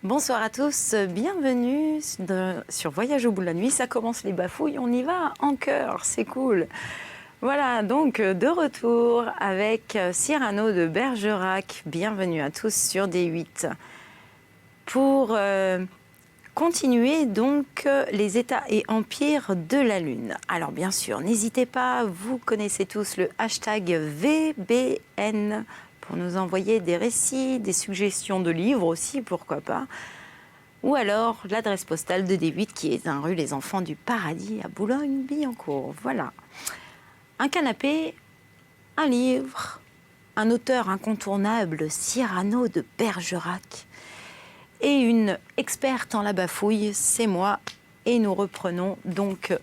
Bonsoir à tous, bienvenue sur Voyage au bout de la nuit. Ça commence les bafouilles, on y va en chœur, c'est cool. Voilà, donc de retour avec Cyrano de Bergerac. Bienvenue à tous sur D8. Pour continuer donc les États et empires de la Lune. Alors bien sûr, n'hésitez pas, vous connaissez tous le hashtag VBN pour nous envoyer des récits, des suggestions de livres aussi, pourquoi pas. Ou alors l'adresse postale de D8 qui est 1 rue Les Enfants du Paradis à Boulogne-Billancourt. Voilà. Un canapé, un livre, un auteur incontournable, Cyrano de Bergerac. Et une experte en la bafouille, c'est moi. Et nous reprenons donc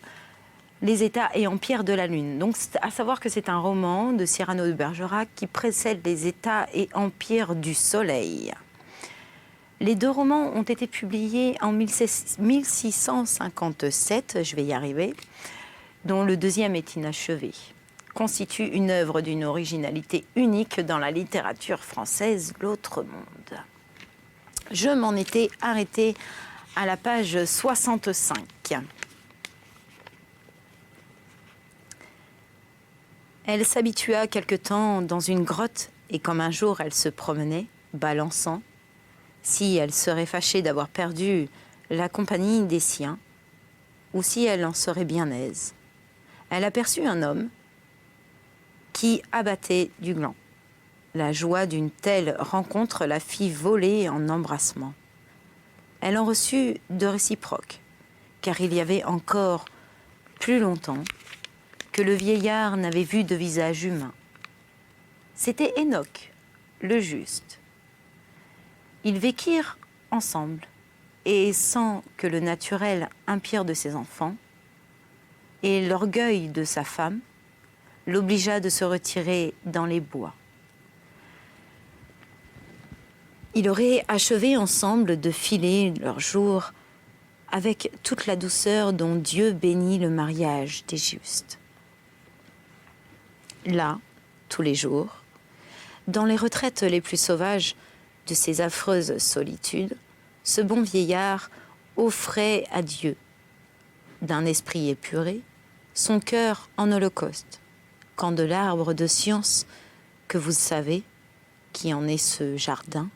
les États et empires de la Lune. Donc, à savoir que c'est un roman de Cyrano de Bergerac qui précède les États et empires du Soleil. Les 2 romans ont été publiés en 1657, je vais y arriver, dont le 2e est inachevé. Constitue une œuvre d'une originalité unique dans la littérature française, L'Autre Monde. Je m'en étais arrêtée à la page 65. Elle s'habitua quelque temps dans une grotte et comme un jour elle se promenait, balançant, si elle serait fâchée d'avoir perdu la compagnie des siens, ou si elle en serait bien aise, elle aperçut un homme qui abattait du gland. La joie d'une telle rencontre la fit voler en embrassements. Elle en reçut de réciproques, car il y avait encore plus longtemps que le vieillard n'avait vu de visage humain. C'était Enoch, le juste. Ils vécurent ensemble, et sans que le naturel impire de ses enfants et l'orgueil de sa femme l'obligea de se retirer dans les bois. Ils auraient achevé ensemble de filer leurs jours avec toute la douceur dont Dieu bénit le mariage des justes. Là, tous les jours, dans les retraites les plus sauvages de ces affreuses solitudes, ce bon vieillard offrait à Dieu, d'un esprit épuré, son cœur en holocauste, quand de l'arbre de science que vous savez, qui en est ce jardin,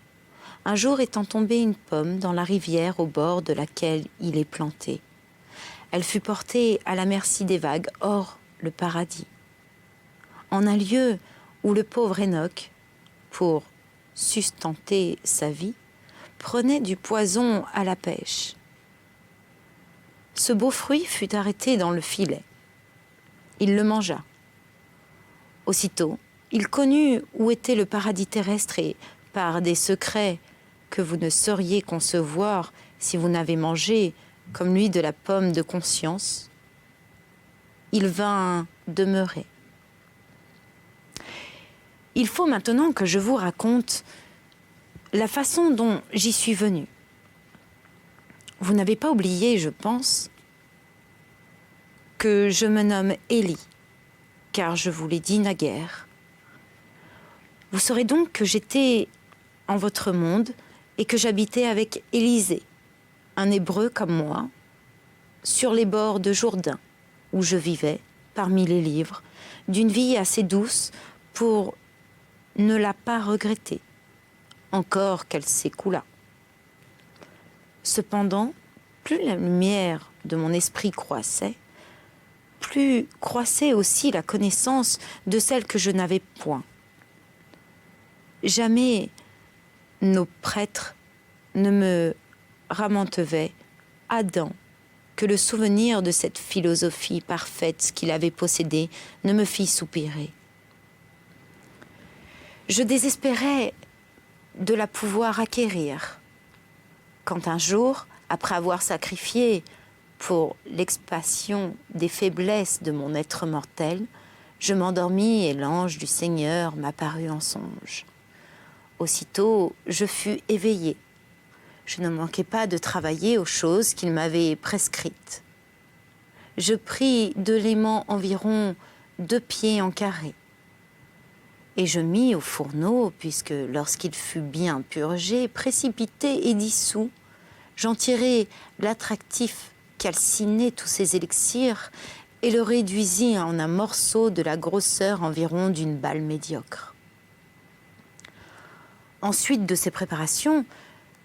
un jour étant tombée une pomme dans la rivière au bord de laquelle il est planté. Elle fut portée à la merci des vagues hors le paradis, en un lieu où le pauvre Enoch, pour sustenter sa vie, prenait du poison à la pêche. Ce beau fruit fut arrêté dans le filet. Il le mangea. Aussitôt, il connut où était le paradis terrestre et, par des secrets que vous ne sauriez concevoir si vous n'avez mangé, comme lui, de la pomme de conscience, il vint demeurer. Il faut maintenant que je vous raconte la façon dont j'y suis venue. Vous n'avez pas oublié, je pense, que je me nomme Élie, car je vous l'ai dit naguère. Vous saurez donc que j'étais en votre monde et que j'habitais avec Élisée, un Hébreu comme moi, sur les bords de Jourdain, où je vivais, parmi les livres, d'une vie assez douce pour ne la pas regretter, encore qu'elle s'écoulât. Cependant, plus la lumière de mon esprit croissait, plus croissait aussi la connaissance de celle que je n'avais point. Jamais nos prêtres ne me ramentevaient Adam que le souvenir de cette philosophie parfaite qu'il avait possédée ne me fit soupirer. Je désespérais de la pouvoir acquérir, quand un jour, après avoir sacrifié pour l'expiation des faiblesses de mon être mortel, je m'endormis et l'ange du Seigneur m'apparut en songe. Aussitôt, je fus éveillée. Je ne manquais pas de travailler aux choses qu'il m'avait prescrites. Je pris de l'aimant environ 2 pieds en carré. Et je mis au fourneau, puisque lorsqu'il fut bien purgé, précipité et dissous, j'en tirai l'attractif calciné tous ces élixirs et le réduisis en un morceau de la grosseur environ d'une balle médiocre. Ensuite de ces préparations,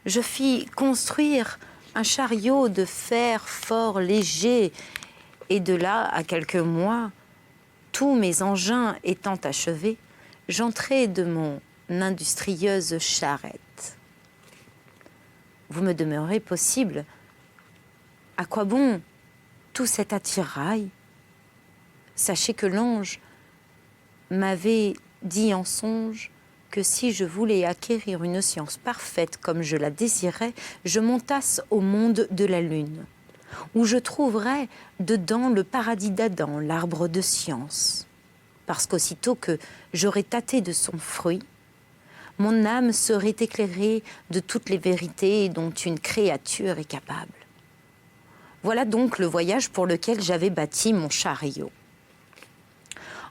je fis construire un chariot de fer fort léger et de là à quelques mois, tous mes engins étant achevés, j'entrai de mon industrieuse charrette. Vous me demeurez possible. À quoi bon tout cet attirail? Sachez que l'ange m'avait dit en songe que si je voulais acquérir une science parfaite comme je la désirais, je montasse au monde de la lune, où je trouverais dedans le paradis d'Adam, l'arbre de science. Parce qu'aussitôt que j'aurais tâté de son fruit, mon âme serait éclairée de toutes les vérités dont une créature est capable. Voilà donc le voyage pour lequel j'avais bâti mon chariot.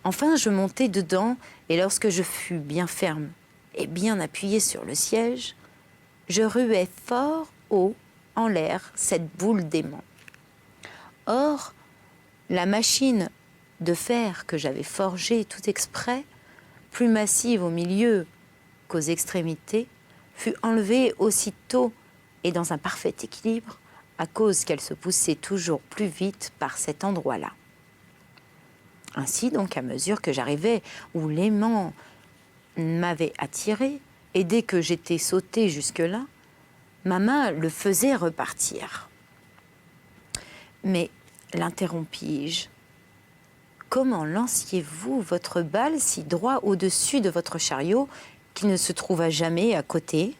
Enfin, je montai dedans, et lorsque je fus bien ferme et bien appuyé sur le siège, je ruai fort haut en l'air cette boule d'aimant. Or, la machine de fer que j'avais forgée tout exprès, plus massive au milieu qu'aux extrémités, fut enlevée aussitôt et dans un parfait équilibre, à cause qu'elle se poussait toujours plus vite par cet endroit-là. Ainsi donc, à mesure que j'arrivais où l'aimant m'avait attiré, et dès que j'étais sauté jusque-là, ma main le faisait repartir. Mais l'interrompis-je. Comment lanciez-vous votre balle si droit au-dessus de votre chariot qu'il ne se trouva jamais à côté?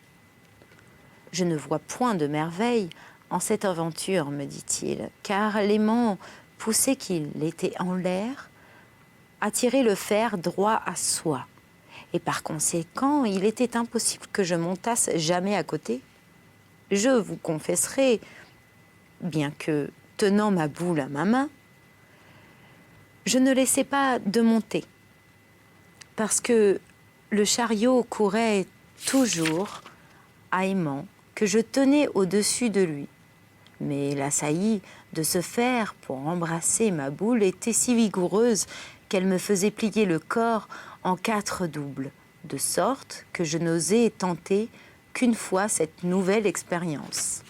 Je ne vois point de merveille en cette aventure, me dit-il, car l'aimant, poussé qu'il était en l'air, attirait le fer droit à soi. Et par conséquent, il était impossible que je montasse jamais à côté. Je vous confesserai, bien que tenant ma boule à ma main, je ne laissais pas de monter, parce que le chariot courait toujours à aimant que je tenais au-dessus de lui. Mais la saillie de ce fer pour embrasser ma boule était si vigoureuse qu'elle me faisait plier le corps en 4 doubles, de sorte que je n'osais tenter qu'une fois cette nouvelle expérience.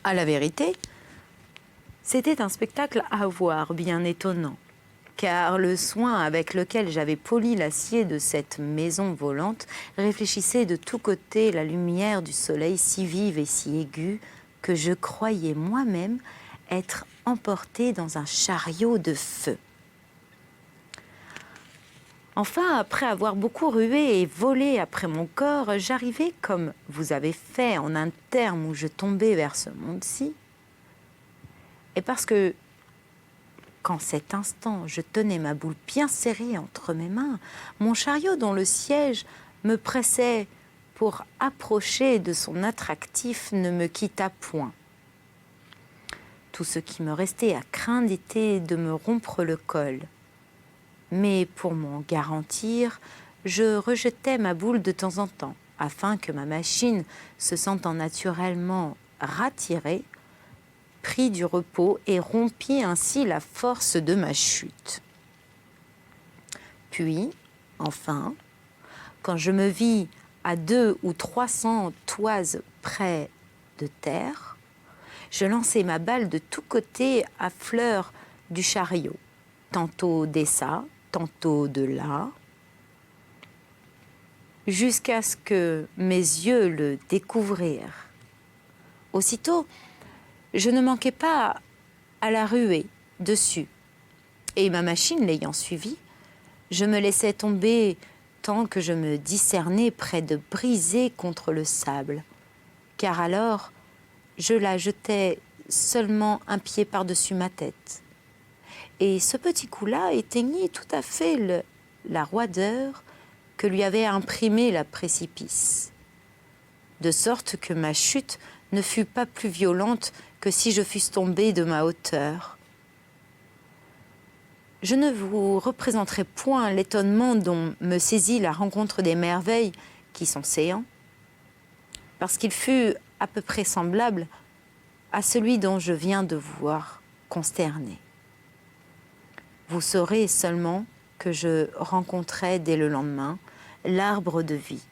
À la vérité, c'était un spectacle à voir bien étonnant, car le soin avec lequel j'avais poli l'acier de cette maison volante réfléchissait de tous côtés la lumière du soleil si vive et si aiguë que je croyais moi-même être emporté dans un chariot de feu. Enfin, après avoir beaucoup rué et volé après mon corps, j'arrivai, comme vous avez fait, en un terme où je tombais vers ce monde-ci. Et parce que, qu'en cet instant, je tenais ma boule bien serrée entre mes mains, mon chariot dont le siège me pressait pour approcher de son attractif ne me quitta point. Tout ce qui me restait à craindre était de me rompre le col. Mais pour m'en garantir, je rejetais ma boule de temps en temps, afin que ma machine, se sentant naturellement ratirée, prit du repos et rompit ainsi la force de ma chute. Puis, enfin, quand je me vis à 200 ou 300 toises près de terre, je lançai ma balle de tous côtés à fleur du chariot, tantôt d'essa, tantôt de là, jusqu'à ce que mes yeux le découvrirent. Aussitôt, je ne manquai pas à la ruer dessus, et ma machine l'ayant suivi, je me laissai tomber tant que je me discernais près de briser contre le sable, car alors je la jetai seulement un pied par-dessus ma tête. Et ce petit coup-là éteignit tout à fait la roideur que lui avait imprimée la précipice, de sorte que ma chute ne fut pas plus violente que si je fusse tombée de ma hauteur. Je ne vous représenterai point l'étonnement dont me saisit la rencontre des merveilles qui sont séants, parce qu'il fut à peu près semblable à celui dont je viens de vous voir consterné. Vous saurez seulement que je rencontrai dès le lendemain l'arbre de vie,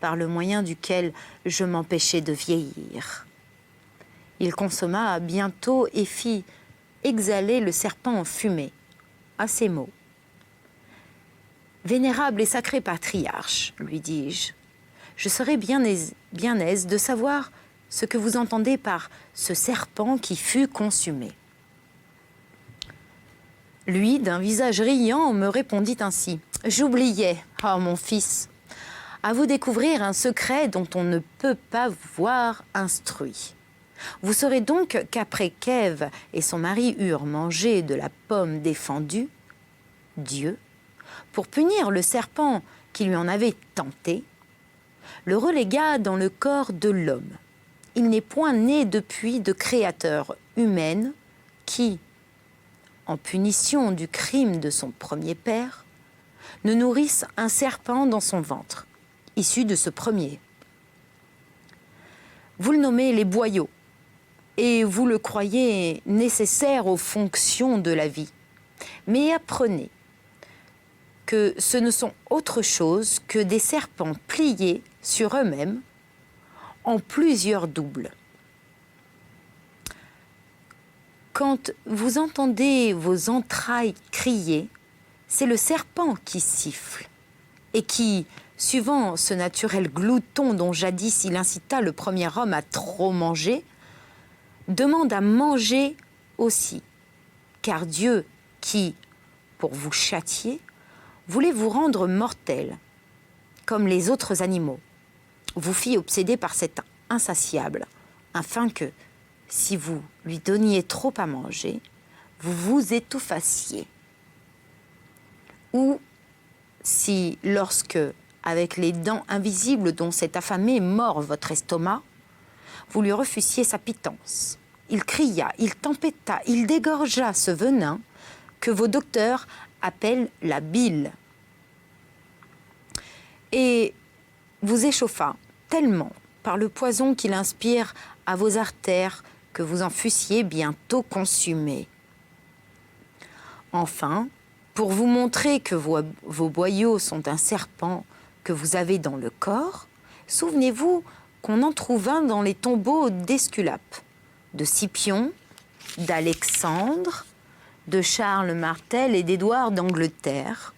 par le moyen duquel je m'empêchais de vieillir. Il consomma bientôt et fit exhaler le serpent en fumée, à ces mots. « Vénérable et sacré patriarche, lui dis-je, je serais bien aise de savoir ce que vous entendez par ce serpent qui fut consumé. » Lui, d'un visage riant, me répondit ainsi. « J'oubliais, oh mon fils, à vous découvrir un secret dont on ne peut pas voir instruit. Vous saurez donc qu'après qu'Ève et son mari eurent mangé de la pomme défendue, Dieu, pour punir le serpent qui lui en avait tenté, le relégua dans le corps de l'homme. Il n'est point né depuis de créateur humaine qui, en punition du crime de son premier père, ne nourrisse un serpent dans son ventre, issu de ce premier. Vous le nommez les boyaux, et vous le croyez nécessaire aux fonctions de la vie. Mais apprenez que ce ne sont autre chose que des serpents pliés sur eux-mêmes en plusieurs doubles. Quand vous entendez vos entrailles crier, c'est le serpent qui siffle et qui, suivant ce naturel glouton dont jadis il incita le premier homme à trop manger, demande à manger aussi, car Dieu qui, pour vous châtier, voulait vous rendre mortel, comme les autres animaux, vous fit obséder par cet insatiable, afin que, si vous lui donniez trop à manger, vous vous étouffassiez. Ou si, lorsque, avec les dents invisibles dont cet affamé mord votre estomac, vous lui refusiez sa pitance, il cria, il tempêta, il dégorgea ce venin que vos docteurs appellent la bile, et vous échauffa tellement par le poison qu'il inspire à vos artères que vous en fussiez bientôt consumés. Enfin, pour vous montrer que vos boyaux sont un serpent que vous avez dans le corps, souvenez-vous qu'on en trouve un dans les tombeaux d'Esculape, de Scipion, d'Alexandre, de Charles Martel et d'Édouard d'Angleterre,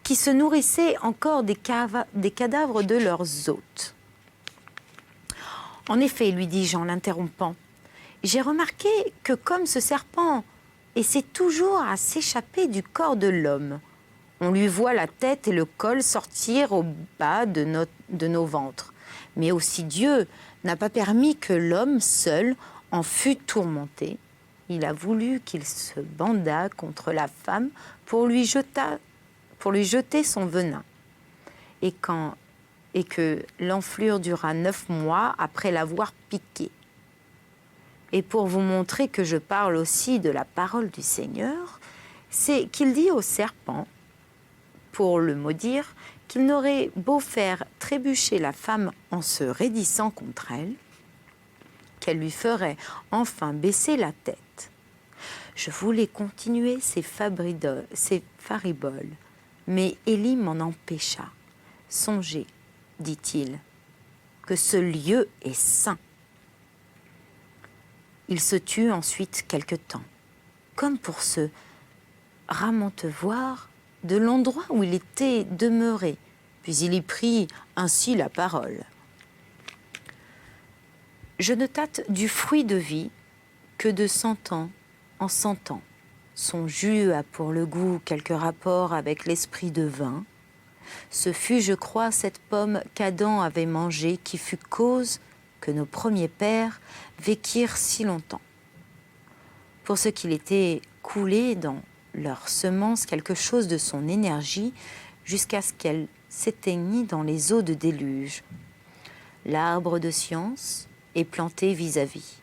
qui se nourrissaient encore des cadavres de leurs hôtes. En effet, lui dis-je en l'interrompant, j'ai remarqué que comme ce serpent essaie toujours à s'échapper du corps de l'homme, on lui voit la tête et le col sortir au bas de nos ventres. Mais aussi Dieu n'a pas permis que l'homme seul en fût tourmenté. Il a voulu qu'il se bandât contre la femme pour lui jeter son venin. Et que l'enflure dura 9 mois après l'avoir piqué. Et pour vous montrer que je parle aussi de la parole du Seigneur, c'est qu'il dit au serpent, pour le maudire, qu'il n'aurait beau faire trébucher la femme en se raidissant contre elle, qu'elle lui ferait enfin baisser la tête. Je voulais continuer ces fariboles, mais Élie m'en empêcha. Songez, dit-il, que ce lieu est saint. Il se tut ensuite quelque temps, comme pour se ramontevoir de l'endroit où il était demeuré, puis il y prit ainsi la parole. Je ne tâte du fruit de vie que de 100 ans en 100 ans. Son jus a pour le goût quelque rapport avec l'esprit de vin. Ce fut, je crois, cette pomme qu'Adam avait mangée qui fut cause que nos premiers pères vécurent si longtemps. Pour ce qu'il était coulé dans leur semence quelque chose de son énergie jusqu'à ce qu'elle s'éteignît dans les eaux de déluge. L'arbre de science est planté vis-à-vis.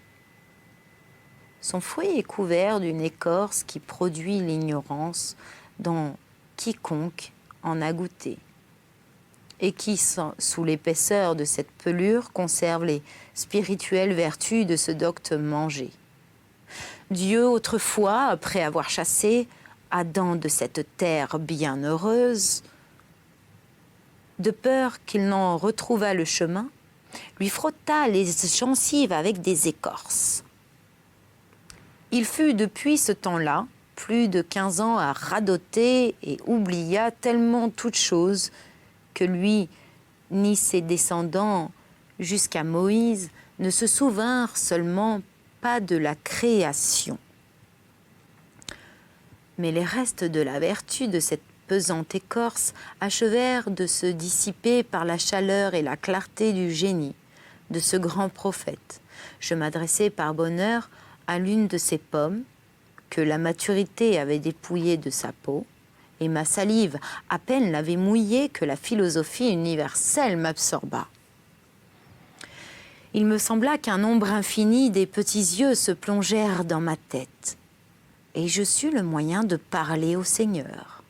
Son fruit est couvert d'une écorce qui produit l'ignorance dans quiconque en a goûté, et qui, sous l'épaisseur de cette pelure, conserve les spirituelles vertus de ce docte mangé. Dieu, autrefois, après avoir chassé Adam de cette terre bienheureuse, de peur qu'il n'en retrouvât le chemin, lui frotta les gencives avec des écorces. Il fut depuis ce temps-là plus de 15 ans à radoter et oublia tellement toutes choses que lui ni ses descendants jusqu'à Moïse ne se souvinrent seulement pas de la création. Mais les restes de la vertu de cette pesante écorce achevèrent de se dissiper par la chaleur et la clarté du génie de ce grand prophète. Je m'adressai par bonheur à l'une de ces pommes que la maturité avait dépouillée de sa peau, et ma salive à peine l'avait mouillée que la philosophie universelle m'absorba. Il me sembla qu'un nombre infini des petits yeux se plongèrent dans ma tête, et je sus le moyen de parler au Seigneur.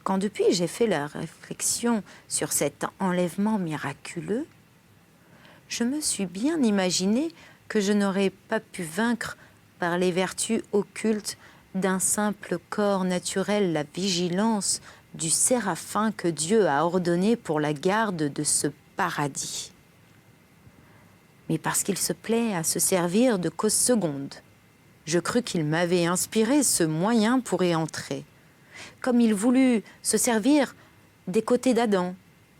Quand depuis j'ai fait la réflexion sur cet enlèvement miraculeux, je me suis bien imaginé que je n'aurais pas pu vaincre par les vertus occultes d'un simple corps naturel la vigilance du séraphin que Dieu a ordonné pour la garde de ce paradis. Mais parce qu'il se plaît à se servir de cause seconde, je crus qu'il m'avait inspiré ce moyen pour y entrer, comme il voulut se servir des côtés d'Adam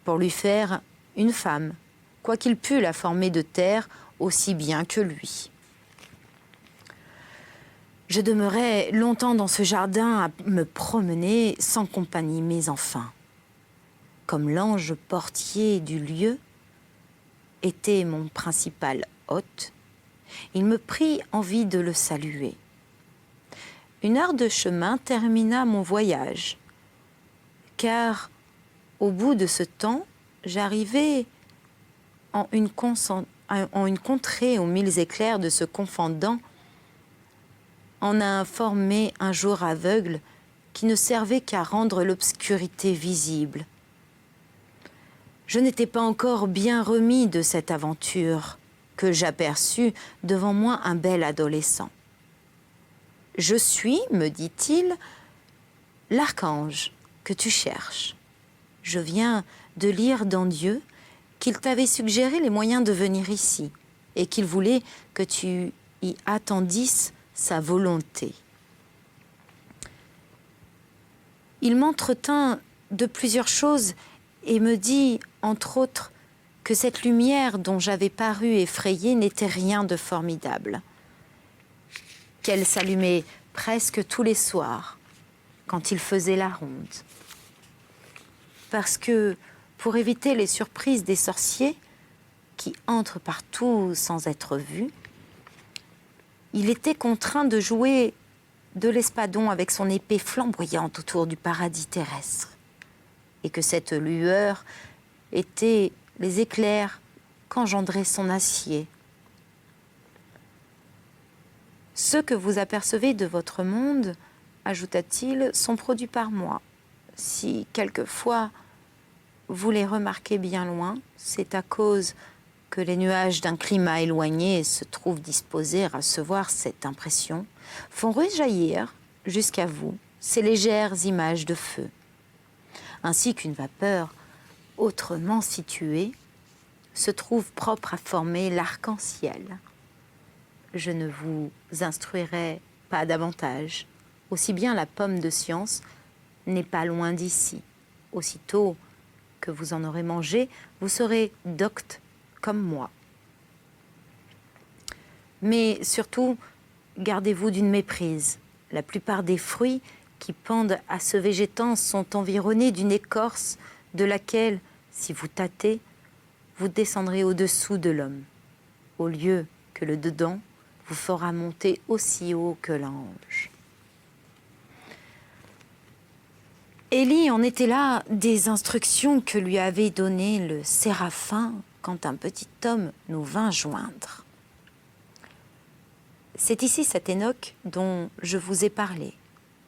pour lui faire une femme, quoiqu'il pût la former de terre aussi bien que lui. Je demeurai longtemps dans ce jardin à me promener sans compagnie, mais enfin, comme l'ange portier du lieu était mon principal hôte, il me prit envie de le saluer. Une heure de chemin termina mon voyage, car au bout de ce temps, j'arrivai en une contrée aux mille éclairs de ce confondant en a formé un jour aveugle qui ne servait qu'à rendre l'obscurité visible. Je n'étais pas encore bien remis de cette aventure que j'aperçus devant moi un bel adolescent. « Je suis, me dit-il, l'archange que tu cherches. Je viens de lire dans Dieu qu'il t'avait suggéré les moyens de venir ici et qu'il voulait que tu y attendisses sa volonté. » Il m'entretint de plusieurs choses et me dit, entre autres, que cette lumière dont j'avais paru effrayée n'était rien de formidable, qu'elle s'allumait presque tous les soirs quand il faisait la ronde. Parce que, pour éviter les surprises des sorciers qui entrent partout sans être vus, il était contraint de jouer de l'espadon avec son épée flamboyante autour du paradis terrestre, et que cette lueur était les éclairs qu'engendrait son acier. Ceux que vous apercevez de votre monde, ajouta-t-il, sont produits par moi. Si quelquefois vous les remarquez bien loin, c'est à cause que les nuages d'un climat éloigné se trouvent disposés à recevoir cette impression, font rejaillir jusqu'à vous ces légères images de feu, ainsi qu'une vapeur autrement située se trouve propre à former l'arc-en-ciel. Je ne vous instruirai pas davantage, aussi bien la pomme de science n'est pas loin d'ici. Aussitôt que vous en aurez mangé, vous serez docte comme moi. Mais surtout, gardez-vous d'une méprise. La plupart des fruits qui pendent à ce végétan sont environnés d'une écorce de laquelle, si vous tâtez, vous descendrez au-dessous de l'homme, au lieu que le dedans vous fera monter aussi haut que l'ange. Élie en était là des instructions que lui avait données le séraphin quand un petit homme nous vint joindre. C'est ici cet Enoch dont je vous ai parlé,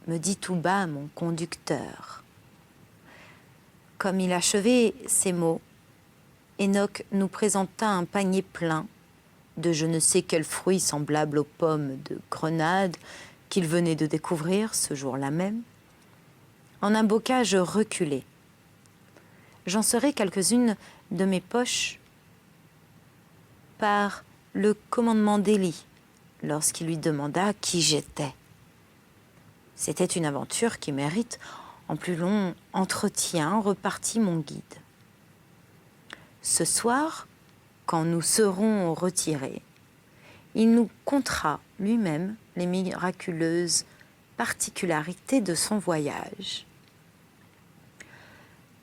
me dit tout bas mon conducteur. Comme il achevait ces mots, Enoch nous présenta un panier plein de je ne sais quel fruit semblable aux pommes de grenade qu'il venait de découvrir ce jour-là même, en un bocage reculé. J'en serai quelques-unes de mes poches par le commandement d'Élie lorsqu'il lui demanda qui j'étais. C'était une aventure qui mérite en plus long entretien, repartit mon guide. Ce soir, quand nous serons retirés, il nous contera lui-même les miraculeuses particularités de son voyage.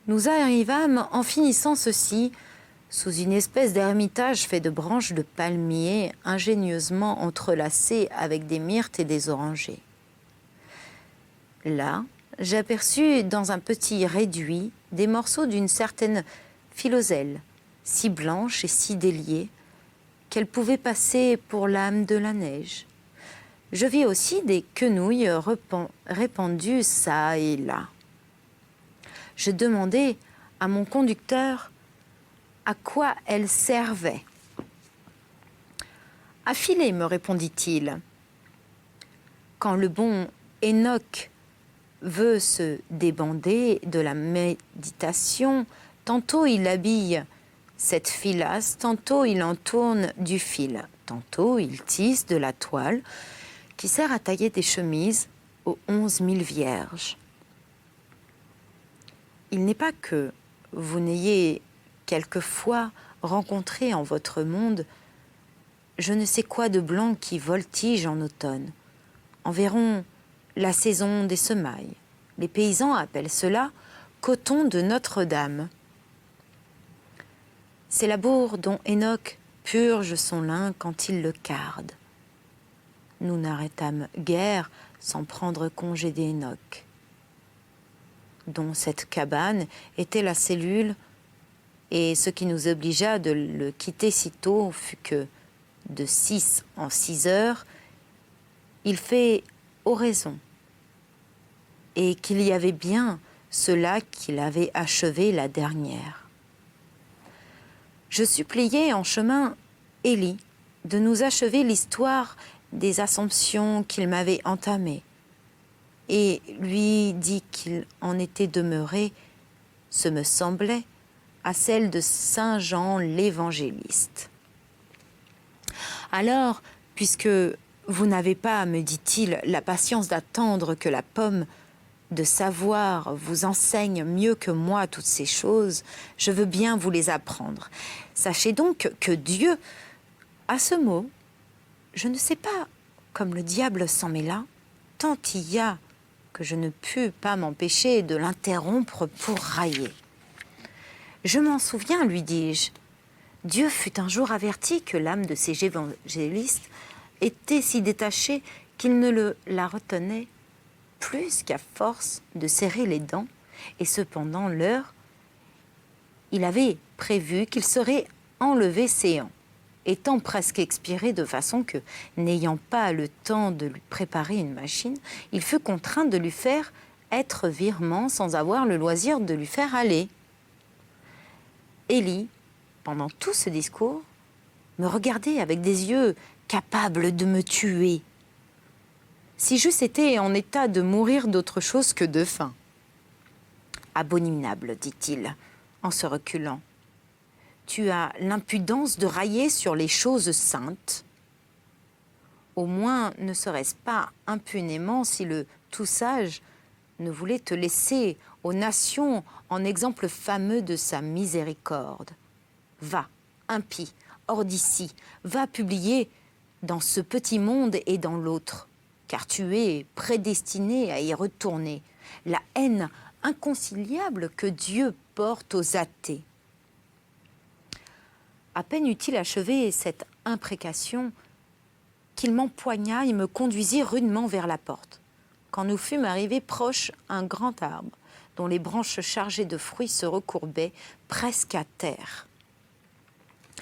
Nous arrivâmes en finissant ceci sous une espèce d'ermitage fait de branches de palmiers ingénieusement entrelacées avec des myrtes et des orangers. Là, j'aperçus dans un petit réduit des morceaux d'une certaine philoselle, si blanche et si déliée qu'elle pouvait passer pour l'âme de la neige. Je vis aussi des quenouilles répandues çà et là. Je demandai à mon conducteur à quoi elles servaient. « À filer, me répondit-il. Quand le bon Enoch veut se débander de la méditation, tantôt il habille cette filasse, tantôt il en tourne du fil, tantôt il tisse de la toile qui sert à tailler des chemises aux 11 000 vierges. Il n'est pas que vous n'ayez quelquefois rencontré en votre monde je ne sais quoi de blanc qui voltige en automne. Environ la saison des semailles. Les paysans appellent cela coton de Notre-Dame. C'est la bourre dont Enoch purge son lin quand il le carde. Nous n'arrêtâmes guère sans prendre congé d'Enoch, dont cette cabane était la cellule, et ce qui nous obligea de le quitter si tôt fut que, de 6 en 6 heures, il fait oraison, et qu'il y avait bien cela qu'il avait achevé la dernière. Je suppliai en chemin Élie de nous achever l'histoire des Assomptions qu'il m'avait entamées, et lui dit qu'il en était demeuré, ce me semblait, à celle de Saint Jean l'Évangéliste. Alors, puisque vous n'avez pas, me dit-il, la patience d'attendre que la pomme de savoir vous enseigne mieux que moi toutes ces choses, je veux bien vous les apprendre. Sachez donc que Dieu, à ce mot, je ne sais pas, comme le diable s'en mêla, tant il y a que je ne pus pas m'empêcher de l'interrompre pour railler. Je m'en souviens, lui dis-je. Dieu fut un jour averti que l'âme de ces évangélistes était si détachée qu'il ne la retenait plus qu'à force de serrer les dents, et cependant l'heure, il avait prévu qu'il serait enlevé séant, étant presque expiré de façon que, n'ayant pas le temps de lui préparer une machine, il fut contraint de lui faire être virement sans avoir le loisir de lui faire aller. Élie, pendant tout ce discours, me regardait avec des yeux capables de me tuer. Si j'eusse été en état de mourir d'autre chose que de faim. Abominable, dit-il, en se reculant. Tu as l'impudence de railler sur les choses saintes. Au moins ne serait-ce pas impunément si le tout-sage ne voulait te laisser aux nations en exemple fameux de sa miséricorde. Va, impie, hors d'ici, va publier dans ce petit monde et dans l'autre, car tu es prédestiné à y retourner, la haine inconciliable que Dieu porte aux athées. À peine eut-il achevé cette imprécation qu'il m'empoigna et me conduisit rudement vers la porte. Quand nous fûmes arrivés proche un grand arbre, dont les branches chargées de fruits se recourbaient presque à terre.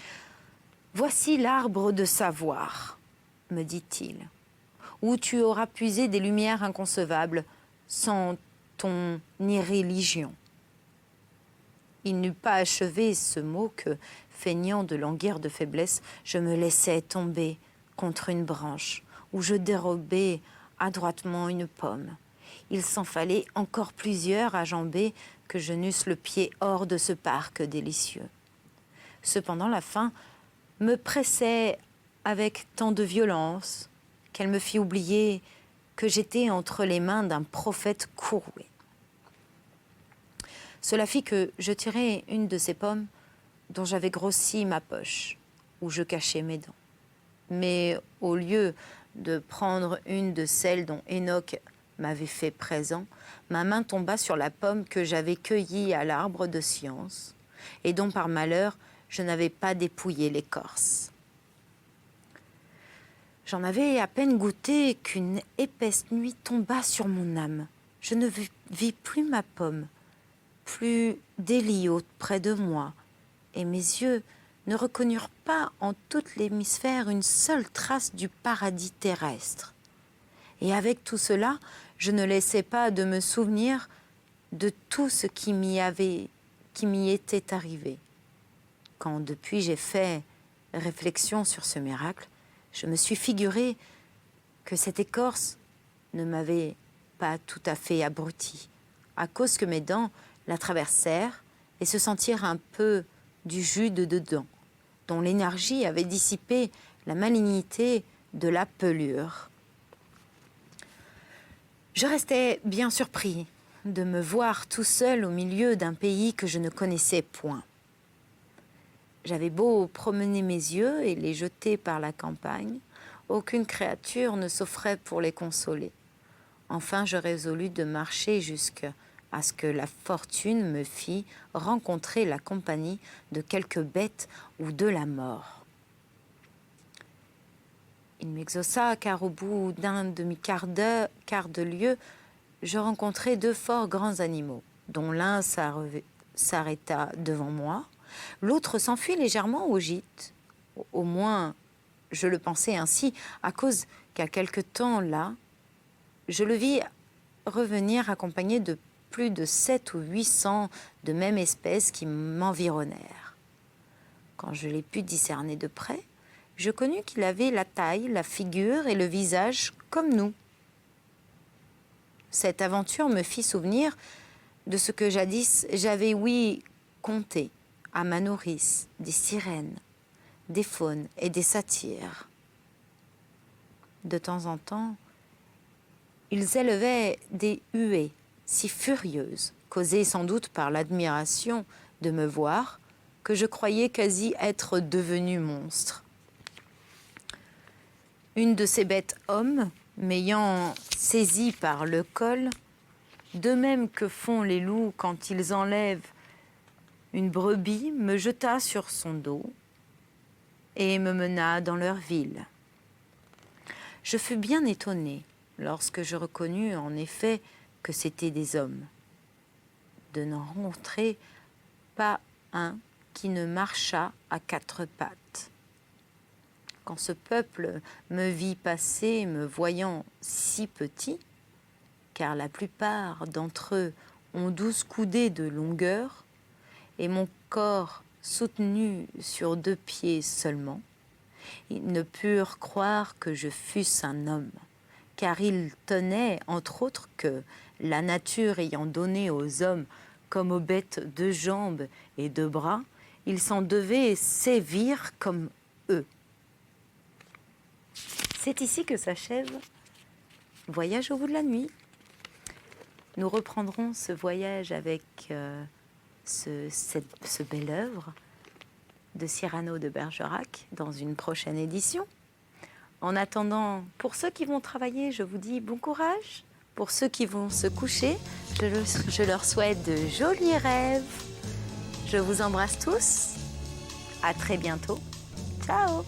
« Voici l'arbre de savoir. me dit-il, où tu auras puisé des lumières inconcevables sans ton irréligion. Il n'eut pas achevé ce mot que, feignant de languir de faiblesse, je me laissais tomber contre une branche où je dérobais adroitement une pomme. Il s'en fallait encore plusieurs à jamber que je n'eusse le pied hors de ce parc délicieux. Cependant, la faim me pressait avec tant de violence qu'elle me fit oublier que j'étais entre les mains d'un prophète courroué. Cela fit que je tirai une de ces pommes dont j'avais grossi ma poche, où je cachais mes dents. Mais au lieu de prendre une de celles dont Enoch m'avait fait présent, ma main tomba sur la pomme que j'avais cueillie à l'arbre de science et dont par malheur je n'avais pas dépouillé l'écorce. J'en avais à peine goûté qu'une épaisse nuit tomba sur mon âme. Je ne vis plus ma pomme, plus d'Élie près de moi, et mes yeux ne reconnurent pas en tout l'hémisphère une seule trace du paradis terrestre. Et avec tout cela, je ne laissais pas de me souvenir de tout ce qui m'y était arrivé. Quand depuis j'ai fait réflexion sur ce miracle, je me suis figuré que cette écorce ne m'avait pas tout à fait abruti, à cause que mes dents la traversèrent et se sentirent un peu du jus de dedans, dont l'énergie avait dissipé la malignité de la pelure. Je restais bien surpris de me voir tout seul au milieu d'un pays que je ne connaissais point. J'avais beau promener mes yeux et les jeter par la campagne, aucune créature ne s'offrait pour les consoler. Enfin, je résolus de marcher jusqu'à ce que la fortune me fît rencontrer la compagnie de quelques bêtes ou de la mort. Il m'exauça car au bout d'un demi-quart de lieue, je rencontrai deux fort grands animaux, dont l'un s'arrêta devant moi, l'autre s'enfuit légèrement au gîte. Au moins, je le pensais ainsi, à cause qu'à quelque temps là, je le vis revenir accompagné de plus de 700 ou 800 de même espèce qui m'environnèrent. Quand je les pus discerner de près, je connus qu'il avait la taille, la figure et le visage comme nous. Cette aventure me fit souvenir de ce que jadis j'avais ouï conter à ma nourrice, des sirènes, des faunes et des satyres. De temps en temps, ils élevaient des huées si furieuses, causées sans doute par l'admiration de me voir, que je croyais quasi être devenu monstre. Une de ces bêtes hommes, m'ayant saisi par le col, de même que font les loups quand ils enlèvent une brebis, me jeta sur son dos et me mena dans leur ville. Je fus bien étonné lorsque je reconnus en effet que c'étaient des hommes, de n'en rencontrer pas un qui ne marchât à quatre pattes. Quand ce peuple me vit passer, me voyant si petit, car la plupart d'entre eux ont 12 coudées de longueur, et mon corps soutenu sur 2 pieds seulement, ils ne purent croire que je fusse un homme, car ils tenaient, entre autres, que la nature ayant donné aux hommes comme aux bêtes 2 jambes et 2 bras, ils s'en devaient sévir comme eux. C'est ici que s'achève Voyage au bout de la nuit. Nous reprendrons ce voyage avec ce bel œuvre de Cyrano de Bergerac dans une prochaine édition. En attendant, pour ceux qui vont travailler, je vous dis bon courage. Pour ceux qui vont se coucher, je leur souhaite de jolis rêves. Je vous embrasse tous. À très bientôt. Ciao.